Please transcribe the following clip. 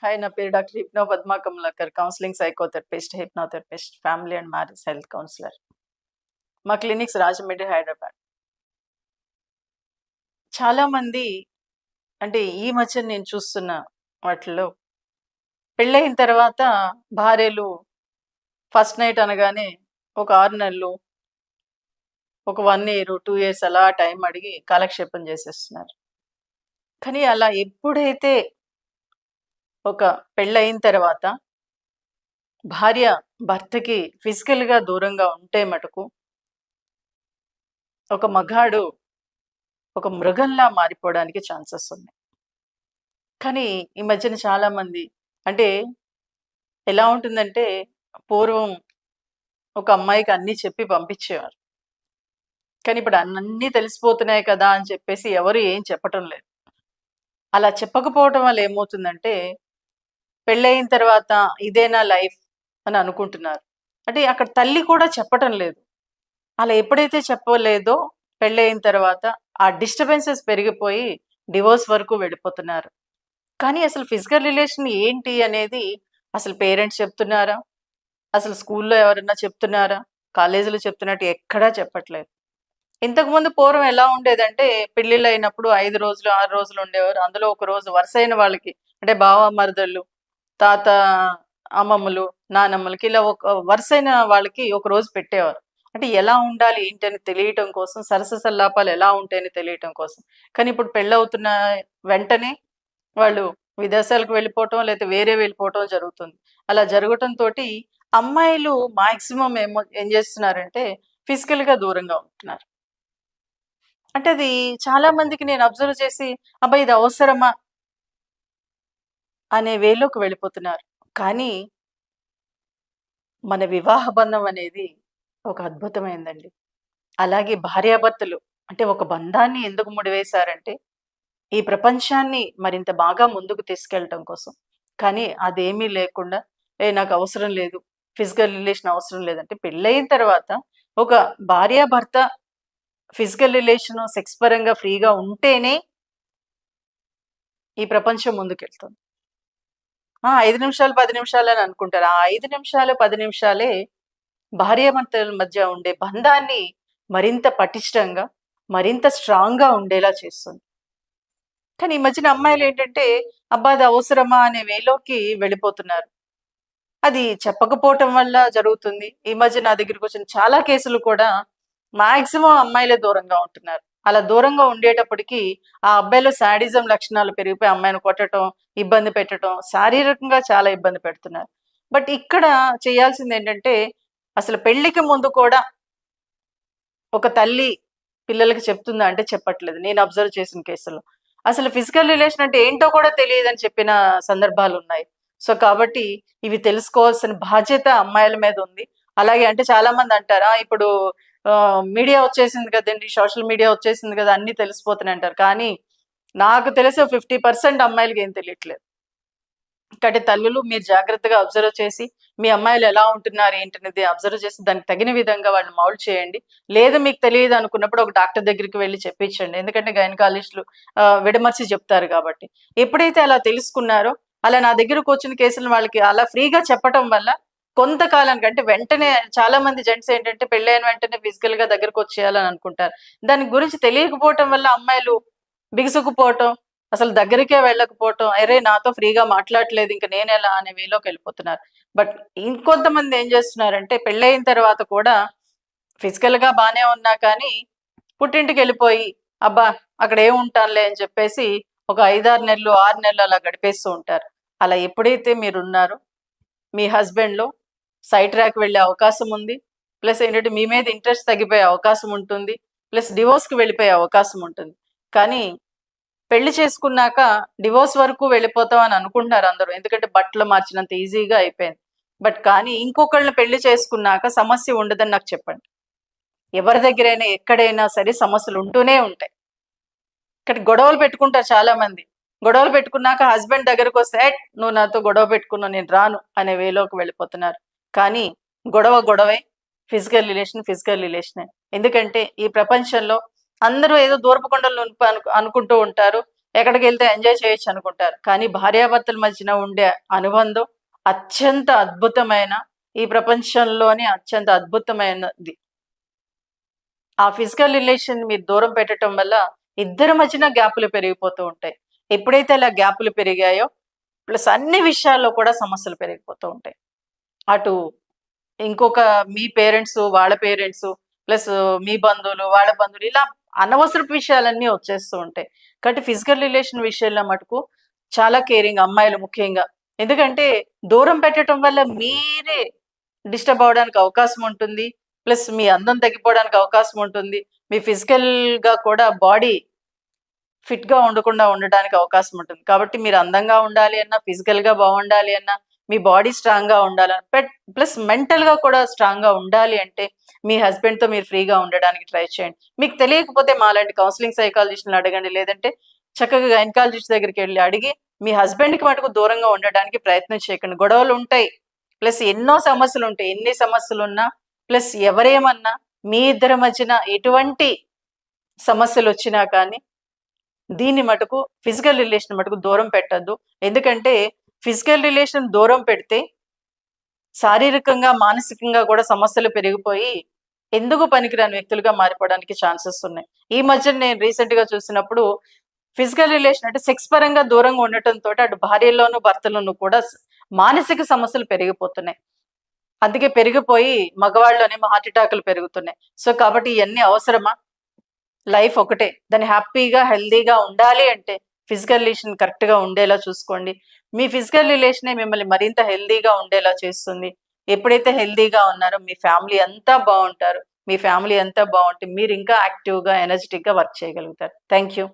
Hi, నా పేరు doctor hypno Padma Kamalakar, counselling psychotherapist, hypnotherapist, family and marriage health councillor. మా clinics Rajahmundry, Hyderabad. చాలామంది అంటే ఈ మధ్య నేను చూస్తున్న వాటిలో పెళ్ళయిన తర్వాత భార్యలు ఫస్ట్ నైట్ అనగానే ఒక 6 నెలలు, ఒక 1 ఇయర్, 2 ఇయర్స్ అలా టైం అడిగి కాలక్షేపం చేసేస్తున్నారు. కానీ అలా ఎప్పుడైతే ఒక పెళ్ళయిన తర్వాత భార్య భర్తకి ఫిజికల్‌గా దూరంగా ఉంటే మటుకు ఒక మగాడు ఒక మృగంలా మారిపోవడానికి ఛాన్సెస్ ఉన్నాయి. కానీ ఈ మధ్యన చాలామంది అంటే ఎలా ఉంటుందంటే, పూర్వం ఒక అమ్మాయికి అన్నీ చెప్పి పంపించేవారు. కానీ ఇప్పుడు అన్నీ తెలిసిపోతున్నాయి కదా అని చెప్పేసి ఎవరు ఏం చెప్పటం లేదు. అలా చెప్పకపోవటం వల్ల ఏమవుతుందంటే, పెళ్ళయిన తర్వాత ఇదేనా లైఫ్ అని అనుకుంటున్నారు. అంటే అక్కడ తల్లి కూడా చెప్పటం లేదు. అలా ఎప్పుడైతే చెప్పలేదో పెళ్ళయిన తర్వాత ఆ డిస్టర్బెన్సెస్ పెరిగిపోయి డివోర్స్ వరకు వెళ్ళిపోతున్నారు. కానీ అసలు ఫిజికల్ రిలేషన్ ఏంటి అనేది అసలు పేరెంట్స్ చెప్తున్నారా? అసలు స్కూల్లో ఎవరన్నా చెప్తున్నారా? కాలేజీలో చెప్తున్నట్టు ఎక్కడా చెప్పట్లేదు. ఇంతకుముందు పూర్వం ఎలా ఉండేదంటే, పెళ్ళిళ్ళయినప్పుడు 5 రోజులు, 6 రోజులు ఉండేవారు. అందులో ఒక రోజు వరుసైన వాళ్ళకి అంటే బావ, మరదళ్ళు, తాత, అమ్మమ్మలు, నానమ్మలకి ఇలా ఒక వరుసైన వాళ్ళకి ఒక రోజు పెట్టేవారు. అంటే ఎలా ఉండాలి ఏంటని తెలియటం కోసం, సరస సల్లాపాలు ఎలా ఉంటాయని తెలియటం కోసం. కానీ ఇప్పుడు పెళ్ళవుతున్న వెంటనే వాళ్ళు విదేశాలకు వెళ్ళిపోవటం, లేతే వేరే వెళ్ళిపోవటం జరుగుతుంది. అలా జరగటంతోటి అమ్మాయిలు మాక్సిమం ఏం చేస్తున్నారంటే ఫిజికల్‌గా దూరంగా ఉంటున్నారు. అంటే అది చాలా మందికి నేను అబ్జర్వ్ చేసి, అబ్బా! ఇది అవసరమా? అనే వేలోకి వెళ్ళిపోతున్నారు. కానీ మన వివాహ బంధం అనేది ఒక అద్భుతమైందండి. అలాగే భార్యాభర్తలు అంటే ఒక బంధాన్ని ఎందుకు ముడివేశారంటే, ఈ ప్రపంచాన్ని మరింత బాగా ముందుకు తీసుకెళ్ళటం కోసం. కానీ అదేమీ లేకుండా, నాకు అవసరం లేదు, ఫిజికల్ రిలేషన్ అవసరం లేదంటే పెళ్ళయిన తర్వాత ఒక భార్యాభర్త ఫిజికల్ రిలేషను, సెక్స్ పరంగా ఫ్రీగా ఉంటేనే ఈ ప్రపంచం ముందుకెళ్తుంది. 5 నిమిషాలు, 10 నిమిషాలని అనుకుంటారు. ఆ 5 నిమిషాలు, 10 నిమిషాలే భార్యాభర్తల మధ్య ఉండే బంధాన్ని మరింత పటిష్టంగా, మరింత స్ట్రాంగ్‌గా ఉండేలా చేస్తుంది. కానీ ఈ మధ్యన అమ్మాయిలేంటంటే, అబ్బా! అది అవసరమా అనే వేలోకి వెళ్ళిపోతున్నారు. అది చెప్పకపోవటం వల్ల జరుగుతుంది. ఈ మధ్య నా దగ్గరికొచ్చిన చాలా కేసులు కూడా మాక్సిమం అమ్మాయిలే దూరంగా ఉంటున్నారు. అలా దూరంగా ఉండేటప్పటికి ఆ అబ్బాయిలో శాడిజం లక్షణాలు పెరిగిపోయి అమ్మాయిని కొట్టటం, ఇబ్బంది పెట్టటం, శారీరకంగా చాలా ఇబ్బంది పెడుతున్నారు. బట్ ఇక్కడ చేయాల్సిందేంటంటే, అసలు పెళ్ళికి ముందు కూడా ఒక తల్లి పిల్లలకి చెప్తుందా అంటే చెప్పట్లేదు. నేను అబ్జర్వ్ చేసిన కేసుల్లో. అసలు ఫిజికల్ రిలేషన్ అంటే ఏంటో కూడా తెలియదని చెప్పిన సందర్భాలున్నాయి. సో, కాబట్టి ఇవి తెలుసుకోవాల్సిన బాధ్యత అమ్మాయిల మీద ఉంది. అలాగే అంటే చాలా మంది అంటారు, ఇప్పుడు మీడియా వచ్చేసింది కదండీ! సోషల్ మీడియా వచ్చేసింది కదా! అన్నీ తెలిసిపోతున్నాయి అంటారు. కానీ నాకు తెలిసి ఓ 50% అమ్మాయిలకి ఏం తెలియట్లేదు. కాబట్టి తల్లులు మీరు జాగ్రత్తగా అబ్జర్వ్ చేసి, మీ అమ్మాయిలు ఎలా ఉంటున్నారు ఏంటనేది అబ్జర్వ్ చేసి, దానికి తగిన విధంగా వాళ్ళని మౌల్డ్ చేయండి. లేదు మీకు తెలియదు అనుకున్నప్పుడు ఒక డాక్టర్ దగ్గరికి వెళ్లి చెప్పించండి. ఎందుకంటే గైనకాలజిస్టులు విడమర్చి చెప్తారు కాబట్టి. ఎప్పుడైతే అలా తెలుసుకున్నారో, అలా నా దగ్గరకు వచ్చిన కేసులను వాళ్ళకి అలా ఫ్రీగా చెప్పటం వల్ల కొంతకాలానికి అంటే వెంటనే చాలా మంది జెంట్స్ ఏంటంటే పెళ్ళైన వెంటనే ఫిజికల్‌గా దగ్గరకొచ్చేయాలని అనుకుంటారు. దాని గురించి తెలియకపోవటం వల్ల అమ్మాయిలు బిగుసుకుపోవటం, అసలు దగ్గరికే వెళ్ళకపోవటం, అరే! నాతో ఫ్రీగా మాట్లాడట్లేదు, ఇంక నేనెలా అనే వేలోకెళ్ళిపోతున్నారు. బట్ ఇంకొంతమంది ఏం చేస్తున్నారంటే పెళ్ళయిన తర్వాత కూడా ఫిజికల్‌గా బానే ఉన్నా కానీ పుట్టింటికెళ్ళిపోయి, అబ్బా! అక్కడ ఏముంటానులే అని చెప్పేసి ఒక 5, 6 నెలలు, 6 నెలలు అలా గడిపేస్తూ ఉంటారు. అలా ఎప్పుడైతే మీరున్నారో మీ హస్బెండ్‌లో సైడ్ ట్రాక్ వెళ్ళే అవకాశం ఉంది. ప్లస్ ఏంటంటే మీ మీద ఇంట్రెస్ట్ తగ్గిపోయే అవకాశం ఉంటుంది. ప్లస్ డివోర్స్‌కి వెళ్ళిపోయే అవకాశం ఉంటుంది. కానీ పెళ్లి చేసుకున్నాక డివోర్స్ వరకు వెళ్ళిపోతాం అని అనుకుంటున్నారు అందరూ. ఎందుకంటే బట్టలు మార్చినంత ఈజీగా అయిపోయింది. బట్ కానీ ఇంకొకళ్ళని పెళ్లి చేసుకున్నాక సమస్య ఉండదని నాకు చెప్పండి. ఎవరి దగ్గరైనా ఎక్కడైనా సరే సమస్యలు ఉంటూనే ఉంటాయి. ఇక్కడ గొడవలు పెట్టుకుంటారు చాలా మంది. గొడవలు పెట్టుకున్నాక హస్బెండ్ దగ్గరకొస్తే, నువ్వు నాతో గొడవ పెట్టుకున్నావు, నేను రాను అనే వేలోకి వెళ్ళిపోతున్నారు. కానీ గొడవ గొడవే, ఫిజికల్ రిలేషన్ ఫిజికల్ రిలేషనే. ఎందుకంటే ఈ ప్రపంచంలో అందరూ ఏదో దూరపు కొండలు నునుపు అనుకుంటూ ఉంటారు. ఎక్కడికి వెళ్తే ఎంజాయ్ చేయొచ్చు అనుకుంటారు. కానీ భార్యాభర్తల మధ్యన ఉండే అనుబంధం అత్యంత అద్భుతమైన, ఈ ప్రపంచంలోనే అత్యంత అద్భుతమైనది. ఆ ఫిజికల్ రిలేషన్ మీరు దూరం పెట్టడం వల్ల ఇద్దరి మధ్యన గ్యాపులు పెరిగిపోతూ ఉంటాయి. ఎప్పుడైతే అలా గ్యాపులు పెరిగాయో ప్లస్ అన్ని విషయాల్లో కూడా సమస్యలు పెరిగిపోతూ ఉంటాయి. అటు ఇంకొక మీ పేరెంట్స్, వాళ్ళ పేరెంట్స్ ప్లస్ మీ బంధువులు, వాళ్ళ బంధువులు ఇలా అనవసరపు విషయాలన్నీ వచ్చేస్తూ ఉంటాయి. కాబట్టి ఫిజికల్ రిలేషన్ విషయంలో మటుకు చాలా కేరింగ్ అమ్మాయిలు ముఖ్యంగా. ఎందుకంటే దూరం పెట్టడం వల్ల మీరే డిస్టర్బ్ అవ్వడానికి అవకాశం ఉంటుంది. ప్లస్ మీ అందం తగ్గిపోవడానికి అవకాశం ఉంటుంది. మీ ఫిజికల్‌గా కూడా బాడీ ఫిట్‌గా ఉండకుండా ఉండడానికి అవకాశం ఉంటుంది. కాబట్టి మీరు అందంగా ఉండాలి అన్నా, ఫిజికల్‌గా బాగుండాలి అన్నా, మీ బాడీ స్ట్రాంగ్‌గా ఉండాలని ప్లస్ మెంటల్‌గా కూడా స్ట్రాంగ్‌గా ఉండాలి అంటే మీ హస్బెండ్‌తో మీరు ఫ్రీగా ఉండడానికి ట్రై చేయండి. మీకు తెలియకపోతే మాలాంటి కౌన్సిలింగ్ సైకాలజిస్ట్‌ని అడగండి. లేదంటే చక్కగా గైనకాలజిస్ట్ దగ్గరికెళ్లి అడిగి మీ హస్బెండ్‌కి మటుకు దూరంగా ఉండడానికి ప్రయత్నం చేయకండి. గొడవలుంటాయి. ప్లస్ ఎన్నో సమస్యలుంటాయి. ఎన్ని సమస్యలున్నా ప్లస్ ఎవరేమన్నా మీ ఇద్దరి మధ్యన ఎటువంటి సమస్యలొచ్చినా కానీ దీన్ని మటుకు ఫిజికల్ రిలేషన్ మటుకు దూరం పెట్టొద్దు. ఎందుకంటే ఫిజికల్ రిలేషన్ దూరం పెడితే శారీరకంగా, మానసికంగా కూడా సమస్యలు పెరిగిపోయి ఎందుకు పనికిరాని వ్యక్తులుగా మారిపోవడానికి ఛాన్సెస్ ఉన్నాయి. ఈ మధ్య నేను రీసెంట్‌గా చూసినప్పుడు ఫిజికల్ రిలేషన్ అంటే సెక్స్ పరంగా దూరంగా ఉండటంతోటి అటు భార్యల్లోనూ, భర్తలోనూ కూడా మానసిక సమస్యలు పెరిగిపోతున్నాయి. అందుకే పెరిగిపోయి మగవాళ్ళలోనేమో హార్ట్ అటాకులు పెరుగుతున్నాయి. సో, కాబట్టి ఇయన్నీ అవసరమా? లైఫ్ ఒకటే. దాన్ని హ్యాపీగా, హెల్తీగా ఉండాలి అంటే ఫిజికల్ రిలేషన్ కరెక్ట్‌గా ఉండేలా చూసుకోండి. మీ ఫిజికల్ రిలేషనే మిమ్మల్ని మరింత హెల్తీగా ఉండేలా చేస్తుంది. ఎప్పుడైతే హెల్తీగా ఉన్నారో మీ ఫ్యామిలీ అంతా బావుంటారు. మీ ఫ్యామిలీ అంతా బావుంటే మీరింకా యాక్టివ్‌గా, ఎనర్జిటిక్‌గా వర్క్ చేయగలుగుతారు. Thank you.